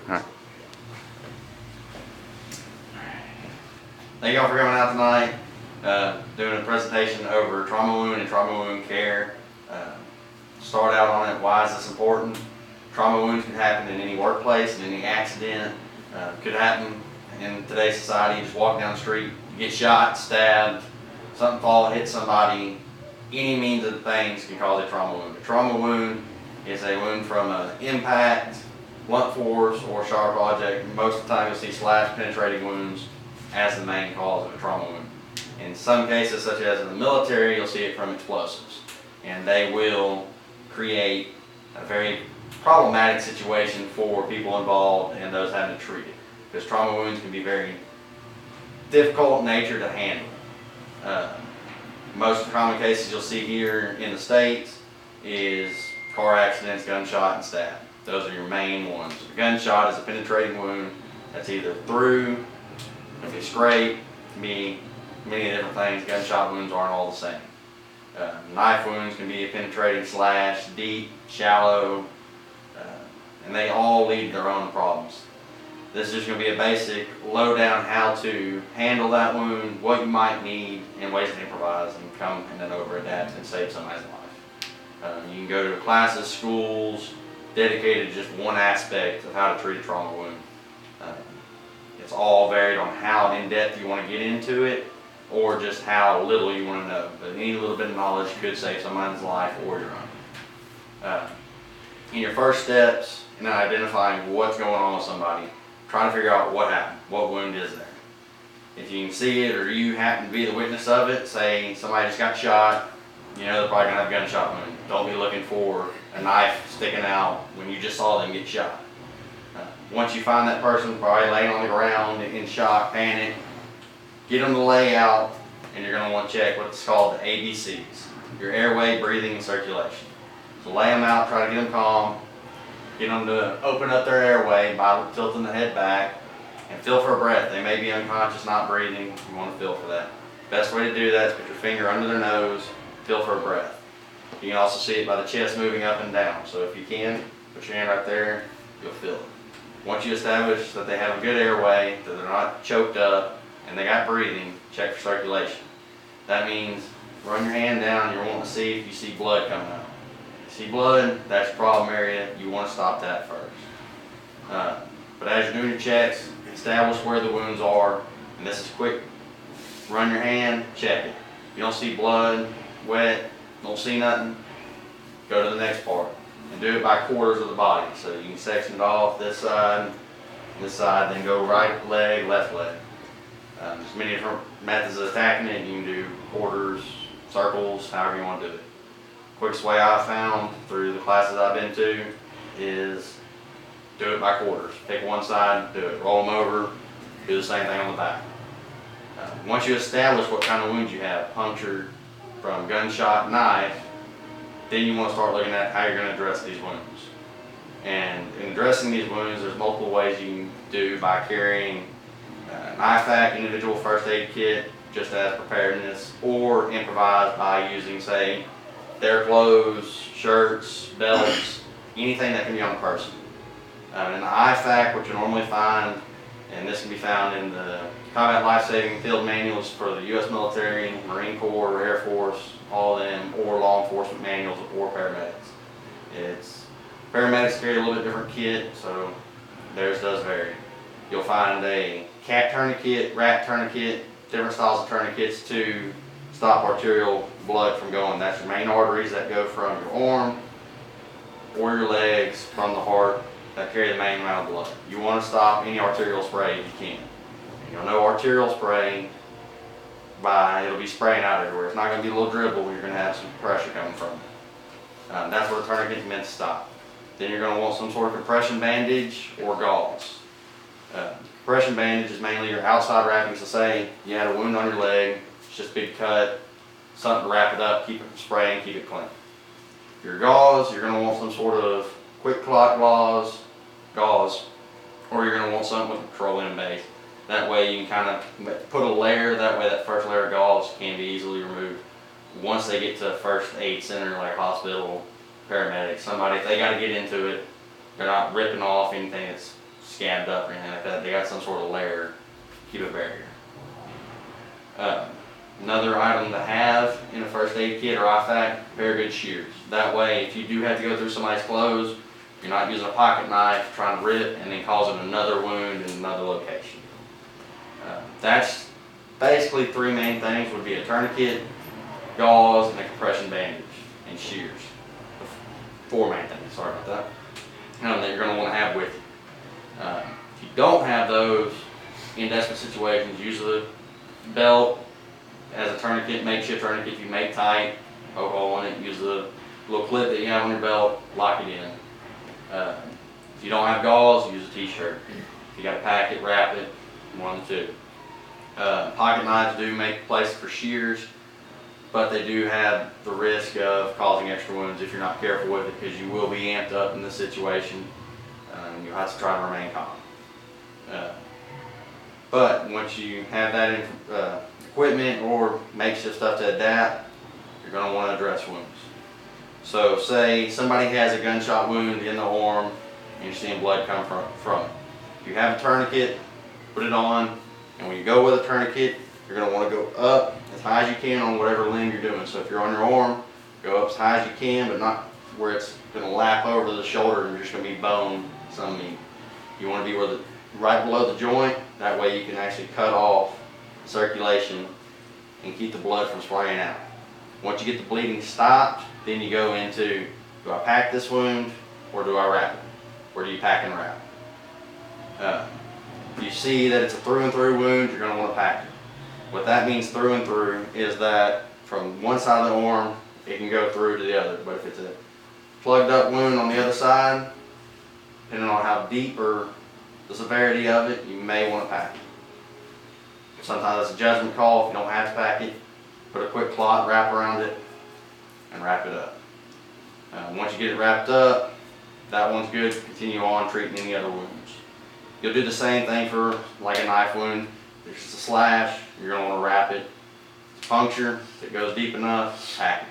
All right. Thank y'all for coming out tonight, doing a presentation over trauma wound and trauma wound care. Start out on it, why is this important? Trauma wounds can happen in any workplace, in any accident. Could happen in today's society. You just walk down the street, you get shot, stabbed, something fall, hit somebody. Any means of things can cause a trauma wound. A trauma wound is a wound from an impact, blunt force, or sharp object. Most of the time you'll see slash penetrating wounds as the main cause of a trauma wound. In some cases, such as in the military, you'll see it from explosives. And they will create a very problematic situation for people involved and those having to treat it. Because trauma wounds can be very difficult in nature to handle. Most common cases you'll see here in the States is car accidents, gunshot, and stab. Those are your main ones. A gunshot is a penetrating wound that's either through, if it's scrape, can be many different things. Gunshot wounds aren't all the same. Knife wounds can be a penetrating slash, deep, shallow, and they all lead to their own problems. This is just going to be a basic lowdown how to handle that wound, what you might need, and ways to improvise and come and then over adapt and save somebody's life. You can go to classes, schools, dedicated to just one aspect of how to treat a trauma wound. It's all varied on how in-depth you want to get into it or just how little you want to know. But any little bit of knowledge could save someone's life or your own. In your first steps in identifying what's going on with somebody, try to figure out what happened, what wound is there. If you can see it or you happen to be the witness of it, say somebody just got shot, you know they're probably going to have a gunshot wound. Don't be looking for a knife sticking out when you just saw them get shot. Once you find that person probably laying on the ground in shock, panic, get them to lay out, and you're going to want to check what's called the ABCs, your airway, breathing, and circulation. So lay them out, try to get them calm, get them to open up their airway by tilting the head back, and feel for a breath. They may be unconscious, not breathing. You want to feel for that. Best way to do that is put your finger under their nose, feel for a breath. You can also see it by the chest moving up and down. So if you can, put your hand right there, you'll feel it. Once you establish that they have a good airway, that they're not choked up, and they got breathing, check for circulation. That means run your hand down, you're wanting to see if you see blood coming out. If you see blood, that's your problem area, you want to stop that first. But as you're doing your checks, establish where the wounds are, and this is quick. Run your hand, check it. If you don't see blood, wet, don't see nothing, go to the next part. And do it by quarters of the body. So you can section it off this side, then go right leg, left leg. There's many different methods of attacking it. You can do quarters, circles, however you want to do it. Quickest way I've found through the classes I've been to is do it by quarters. Pick one side, do it. Roll them over, do the same thing on the back. Once you establish what kind of wounds you have, punctured from gunshot, knife, then you want to start looking at how you're going to address these wounds. And in addressing these wounds, there's multiple ways you can do by carrying an IFAK, individual first aid kit, just as preparedness, or improvise by using, say, their clothes, shirts, belts, anything that can be on a person. And the IFAK, which you normally find, and this can be found in the Combat Life-Saving Field Manuals for the U.S. military, Marine Corps, Air Force, all of them, or law enforcement manuals or paramedics. Paramedics carry a little bit different kit, so theirs does vary. You'll find a cat tourniquet, rat tourniquet, different styles of tourniquets to stop arterial blood from going. That's your main arteries that go from your arm or your legs from the heart that carry the main amount of blood. You want to stop any arterial spray if you can. You'll know arterial spray by it'll be spraying out everywhere. It's not going to be a little dribble. You're going to have some pressure coming from it. That's where the tourniquet is meant to stop. Then you're going to want some sort of compression bandage or gauze. Compression bandage is mainly your outside wrapping. So say you had a wound on your leg, it's just a big cut, something to wrap it up, keep it from spraying, keep it clean. Your gauze, you're going to want some sort of quick clot gauze, or you're going to want something with a petroleum base. That way you can kind of put a layer, that way that first layer of gauze can be easily removed. Once they get to a first aid center like hospital, paramedics, somebody, if they got to get into it, they're not ripping off anything that's scabbed up or anything like that. They got some sort of layer, keep it barrier. Another item to have in a first aid kit or IFAK, a pair of good shears. That way, if you do have to go through somebody's clothes, you're not using a pocket knife trying to rip and then causing another wound in another location. That's basically three main things: would be a tourniquet, gauze, and a compression bandage, and shears. Four main things, sorry about that. That you're going to want to have with you. If you don't have those in desperate situations, use a belt as a tourniquet, makeshift tourniquet. If you make tight, poke a hole in it, use the little clip that you have on your belt, lock it in. If you don't have gauze, use a t-shirt. If you got to pack it, wrap it, one of the two. Pocket knives do make places for shears, but they do have the risk of causing extra wounds if you're not careful with it, because you will be amped up in this situation. You'll have to try to remain calm. But once you have that equipment or makeshift stuff to adapt, you're going to want to address wounds. So say somebody has a gunshot wound in the arm and you're seeing blood come from it. You have a tourniquet, put it on, and when you go with a tourniquet, you're going to want to go up as high as you can on whatever limb you're doing. So if you're on your arm, go up as high as you can, but not where it's going to lap over the shoulder and you're just going to be bone some meat. You want to be right below the joint. That way you can actually cut off circulation and keep the blood from spraying out. Once you get the bleeding stopped, then you go into, do I pack this wound or do I wrap it? Or do you pack and wrap? If you see that it's a through and through wound, you're going to want to pack it. What that means through and through is that from one side of the arm, it can go through to the other. But if it's a plugged up wound on the other side, depending on how deep or the severity of it, you may want to pack it. Sometimes it's a judgment call. If you don't have to pack it, put a quick cloth wrap around it and wrap it up. Once you get it wrapped up, that one's good. Continue on treating any other wounds. You'll do the same thing for like a knife wound. If it's a slash, you're going to want to wrap it. It's a puncture. If it goes deep enough, pack it.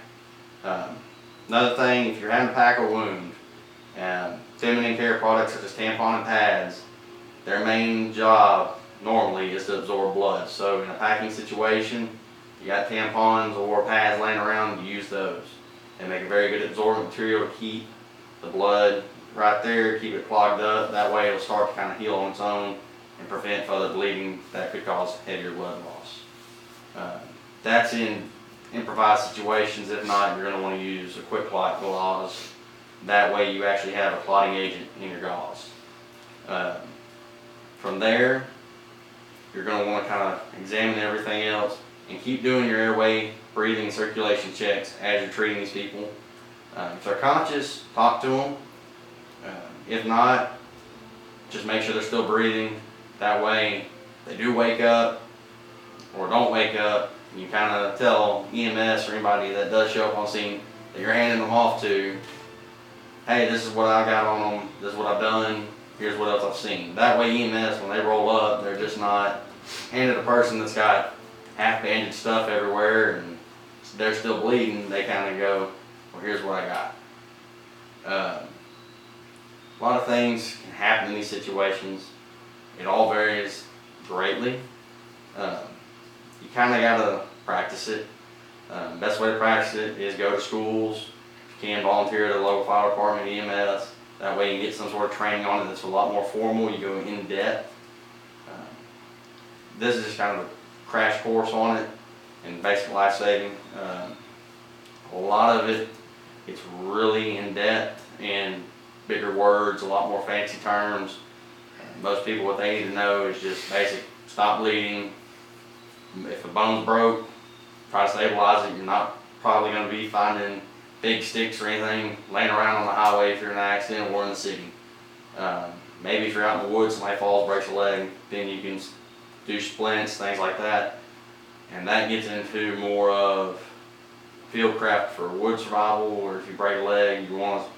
Another thing, if you're having to pack a wound, feminine care products such as tampon and pads, their main job normally is to absorb blood. So in a packing situation, you got tampons or pads laying around, you use those. They make a very good absorbent material to keep the blood right there, keep it clogged up. That way it'll start to kind of heal on its own and prevent further bleeding that could cause heavier blood loss. That's in improvised situations. If not, you're going to want to use a quick clot gauze. That way you actually have a clotting agent in your gauze. From there, you're going to want to kind of examine everything else and keep doing your airway, breathing, and circulation checks as you're treating these people. If they're conscious, talk to them. If not, just make sure they're still breathing. That way, they do wake up or don't wake up, and you kind of tell EMS or anybody that does show up on scene that you're handing them off to, hey, this is what I got on them, this is what I've done, here's what else I've seen. That way EMS, when they roll up, they're just not handed a person that's got half-bandaged stuff everywhere and they're still bleeding. They kind of go, well, here's what I got. A lot of things can happen in these situations. It all varies greatly. You kind of got to practice it. Best way to practice it is go to schools. You can volunteer at a local fire department, EMS. That way you can get some sort of training on it that's a lot more formal. You go in depth. This is just kind of a crash course on it and basic life saving. A lot of it, it's really in depth and bigger words, a lot more fancy terms. Most people, what they need to know is just basic: stop bleeding. If a bone's broke, try to stabilize it. You're not probably going to be finding big sticks or anything laying around on the highway if you're in an accident or in the city. Maybe if you're out in the woods, somebody falls, breaks a leg, then you can do splints, things like that. And that gets into more of fieldcraft for wood survival, or if you break a leg, you want to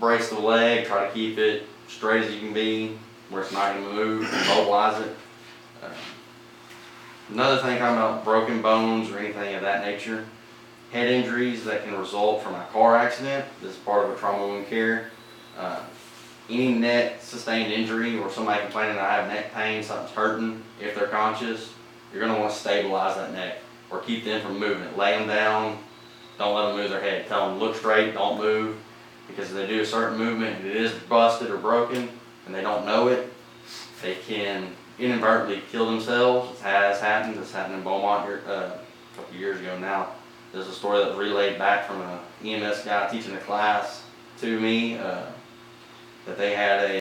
brace the leg, try to keep it straight as you can be, where it's not going to move, mobilize it. Another thing, talking about broken bones or anything of that nature, head injuries that can result from a car accident. This is part of a trauma wound care. any neck sustained injury or somebody complaining that I have neck pain, something's hurting, if they're conscious, you're gonna wanna stabilize that neck or keep them from moving it. Lay them down, don't let them move their head. Tell them look straight, don't move, because if they do a certain movement and it is busted or broken and they don't know it, they can inadvertently kill themselves. It has happened. It's happened in Beaumont here, a couple years ago now. There's a story that was relayed back from an EMS guy teaching a class to me, that they had